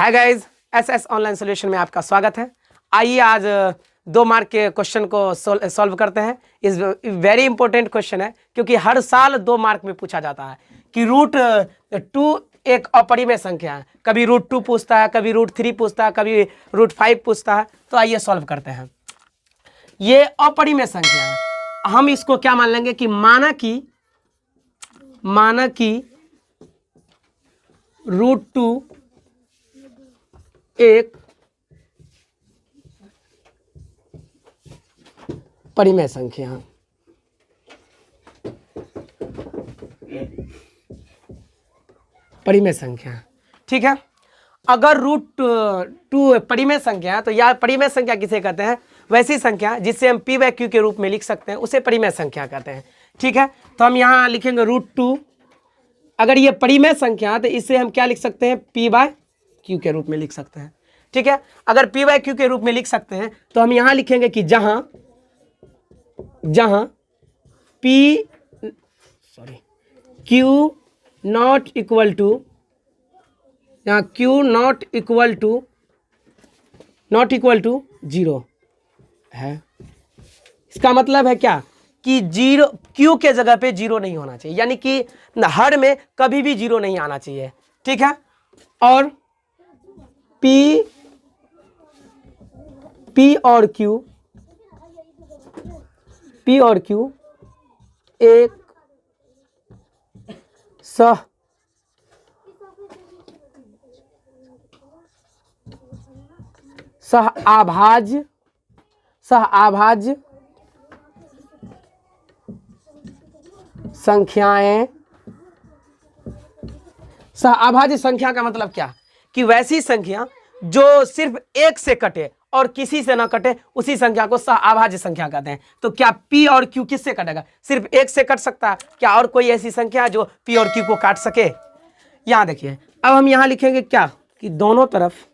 Hi guys, SS online solution में आपका स्वागत है। आइए आज 2 मार्क के क्वेश्चन को सॉल्व करते हैं। इस वेरी इंपॉर्टेंट क्वेश्चन है क्योंकि हर साल 2 मार्क में पूछा जाता है कि √2 एक अपरिमेय संख्या है। कभी √2 पूछता है, कभी √3 पूछता है, कभी √5 पूछता है। तो आइए सॉल्व करते हैं। ये अपरिमेय संख्या है, हम इसको क्या मान लेंगे कि माना कि √2 एक परिमेय संख्या। परिमेय संख्या, ठीक है। अगर √2 परिमेय संख्या है तो यह परिमेय संख्या किसे कहते हैं? वैसी संख्या जिससे हम p/q के रूप में लिख सकते हैं उसे परिमेय संख्या कहते हैं, ठीक है। तो हम यहाँ लिखेंगे √2। अगर ये परिमेय संख्या तो इसे हम क्या लिख सकते हैं? p/q के रूप में लिख सकते हैं, ठीक है। अगर p/q के रूप में लिख सकते हैं तो हम यहाँ लिखेंगे कि जहां q नॉट इक्वल टू, यहाँ q नॉट इक्वल टू 0 है। इसका मतलब है क्या कि q के जगह पे 0 नहीं होना चाहिए, यानी कि हर में कभी भी 0 नहीं आना चाहिए, ठीक है। और p और q एक सह आभाज्य संख्याएं। सहआभाज्य संख्या का मतलब क्या कि वैसी संख्या जो सिर्फ एक से कटे और किसी से ना कटे उसी संख्या को सहआभाज्य संख्या कहते हैं। तो क्या p और q किससे कटेगा? सिर्फ एक से कट सकता है क्या? और कोई ऐसी संख्या जो p और q को काट सके? यहां देखिए, अब हम यहां लिखेंगे क्या कि दोनों तरफ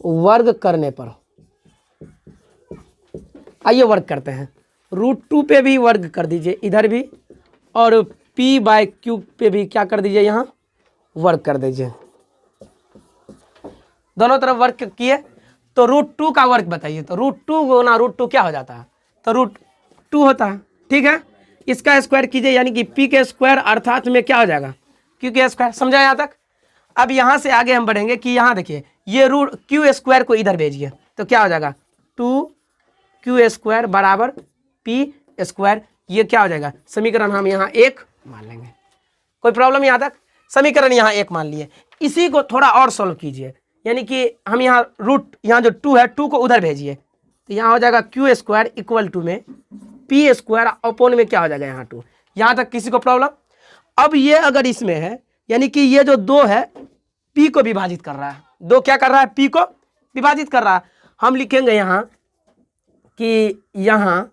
वर्ग करने पर, आइए वर्ग करते हैं। √2 पे भी वर्ग कर दीजिए इधर भी, और p/q पे भी क्या कर दीजिए, यहाँ वर्ग कर दीजिए। दोनों तरफ वर्ग किए तो √2 का वर्ग बताइए। तो √2 गुना √2 क्या हो जाता है? तो √2 होता है, ठीक है। इसका स्क्वायर कीजिए, यानी कि p के स्क्वायर अर्थात में क्या हो जाएगा? q के स्क्वायर। समझा यहाँ तक? अब यहाँ से आगे हम बढ़ेंगे कि यहाँ देखिए, ये q स्क्वायर को इधर भेजिए तो क्या हो जाएगा? 2q² बराबर p²। ये क्या हो जाएगा? समीकरण हम यहाँ 1 मान लेंगे। कोई प्रॉब्लम यहाँ तक? समीकरण यहाँ 1 मान लिए। इसी को थोड़ा और सॉल्व कीजिए, यानी कि हम यहाँ यहाँ जो 2 है 2 को उधर भेजिए तो यहाँ हो जाएगा q² इक्वल टू में p² अपॉन में क्या हो जाएगा यहाँ 2। यहाँ तक किसी को प्रॉब्लम? अब ये अगर इसमें है, यानी कि ये जो 2 है p को विभाजित कर रहा है। 2 क्या कर रहा है? p को विभाजित कर रहा है। हम लिखेंगे यहाँ कि यहाँ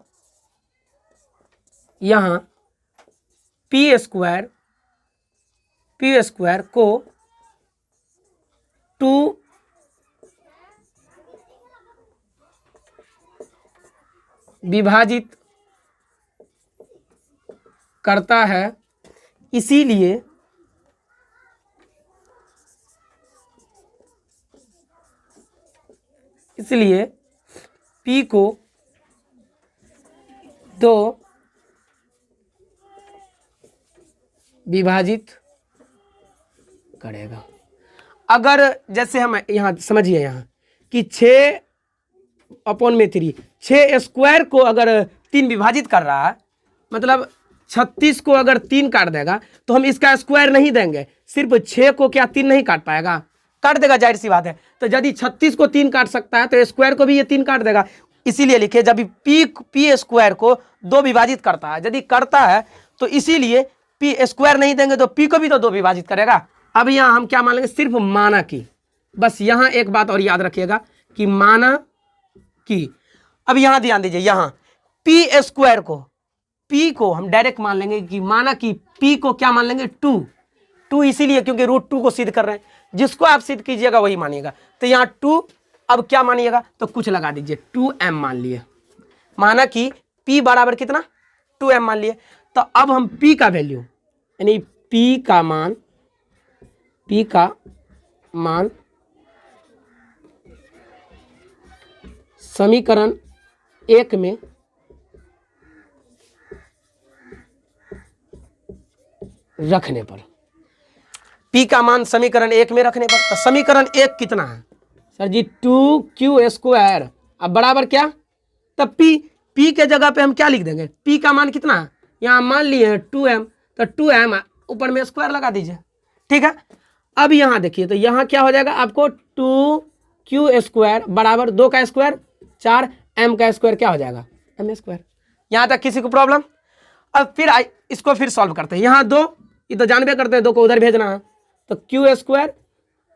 p² को 2 विभाजित करता है, इसीलिए p को 2 विभाजित करेगा। अगर जैसे हम यहाँ समझिए, यहाँ कि 6/3, 6² को अगर 3 विभाजित कर रहा है, मतलब 36 को अगर 3 काट देगा तो हम इसका स्क्वायर नहीं देंगे। सिर्फ 6 को क्या 3 नहीं काट पाएगा? काट देगा, जाहिर सी बात है। तो यदि 36 को 3 काट सकता है तो स्क्वायर को भी ये 3 काट देगा। इसीलिए लिखे जब p² को 2 विभाजित करता है, यदि करता है तो इसीलिए p² नहीं देंगे तो p को भी तो 2 विभाजित करेगा। अब यहाँ हम क्या मान लेंगे? सिर्फ माना कि। बस यहाँ एक बात और याद रखिएगा कि माना कि। अब यहाँ ध्यान दीजिए, यहाँ p² को p को हम डायरेक्ट मान लेंगे कि माना कि p को क्या मान लेंगे? 2 इसीलिए क्योंकि √2 को सिद्ध कर रहे हैं। जिसको आप सिद्ध कीजिएगा वही मानिएगा। तो यहाँ 2, अब क्या मानिएगा? तो कुछ लगा दीजिए, 2m मान लिए। माना कि p बराबर कितना? 2m मान लिए। तो अब हम p का वैल्यू यानी p का मान समीकरण 1 में रखने पर, p का मान समीकरण 1 में रखने पर, तो समीकरण 1 कितना है सर जी 2q²। अब बराबर क्या, तब p के जगह पे हम क्या लिख देंगे, p का मान कितना है, यहाँ मान लिए 2m, तो 2m ऊपर में स्क्वायर लगा दीजिए, ठीक है। अब यहाँ देखिए तो यहाँ क्या हो जाएगा आपको 2q² बराबर 2 का स्क्वायर 4, m का स्क्वायर क्या हो जाएगा m²। यहाँ तक किसी को प्रॉब्लम। अब फिर इसको फिर सॉल्व करते हैं। यहाँ 2 ये तो जानबे करते हैं 2 को उधर भेजना है, तो q²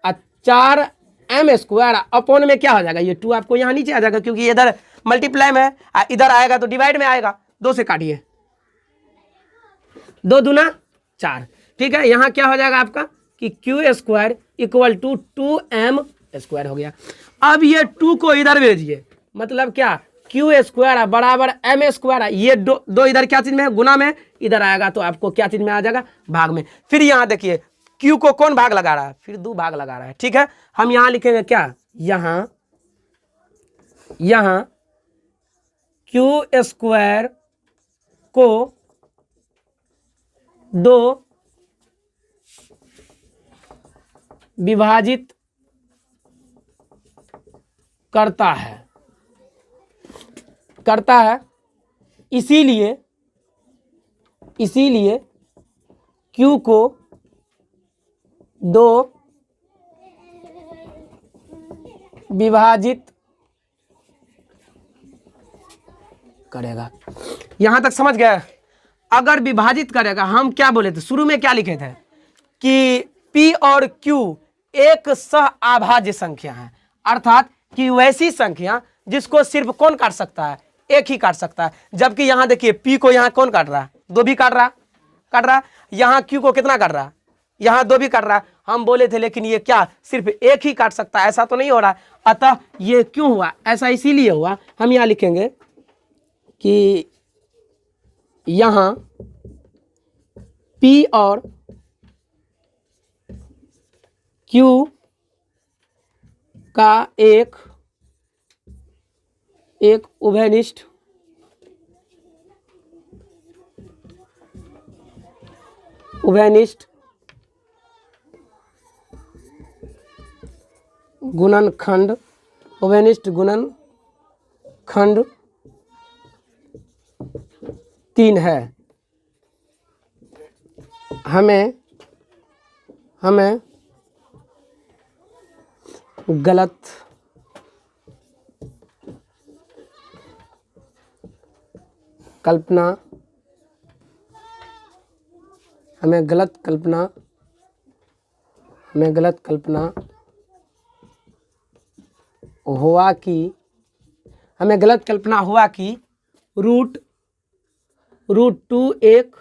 और 4m² अपॉन में क्या हो जाएगा, ये 2 आपको यहाँ नीचे आ जाएगा क्योंकि इधर मल्टीप्लाई में है, इधर आएगा तो डिवाइड में आएगा, 2 से काटिए, 2 दूना 4, ठीक है। यहाँ क्या हो जाएगा आपका कि q² इक्वल टू 2m² हो गया। अब ये 2 को इधर भेजिए, मतलब क्या q² बराबर m², ये दो इधर क्या चीज में है, गुना में, इधर आएगा तो आपको क्या चीज में आ जाएगा, भाग में। फिर यहाँ देखिए q को कौन भाग लगा रहा है, फिर 2 भाग लगा रहा है, ठीक है। हम यहाँ लिखेंगे क्या, यहाँ q² को 2 विभाजित करता है, इसीलिए q को 2 विभाजित करेगा। यहां तक समझ गए। अगर विभाजित करेगा, हम क्या बोले थे शुरू में, क्या लिखे थे कि p और q एक सह अभाज्य संख्या है, अर्थात कि वैसी संख्या जिसको सिर्फ कौन काट सकता है, एक ही काट सकता है। जबकि यहां देखिए p को यहां कौन काट रहा है, 2 भी काट रहा। यहां q को कितना काट रहा है, यहां 2 भी काट रहा है। हम बोले थे लेकिन ये क्या सिर्फ एक ही काट सकता है, ऐसा तो नहीं हो रहा। अतः ये क्यों हुआ, ऐसा इसीलिए हुआ। हम यहां लिखेंगे कि यहां p और q का एक उभयनिष्ठ गुणनखंड 3 है। हमें गलत कल्पना हुआ कि रूट 2 एक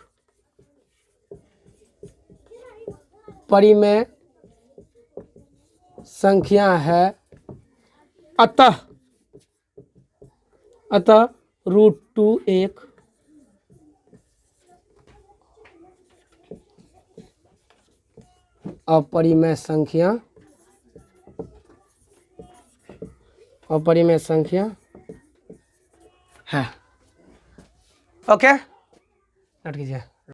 परिमेय संख्या है, अतः रूट 2 एक अपरिमेय संख्या है। ओके, नोट कीजिए।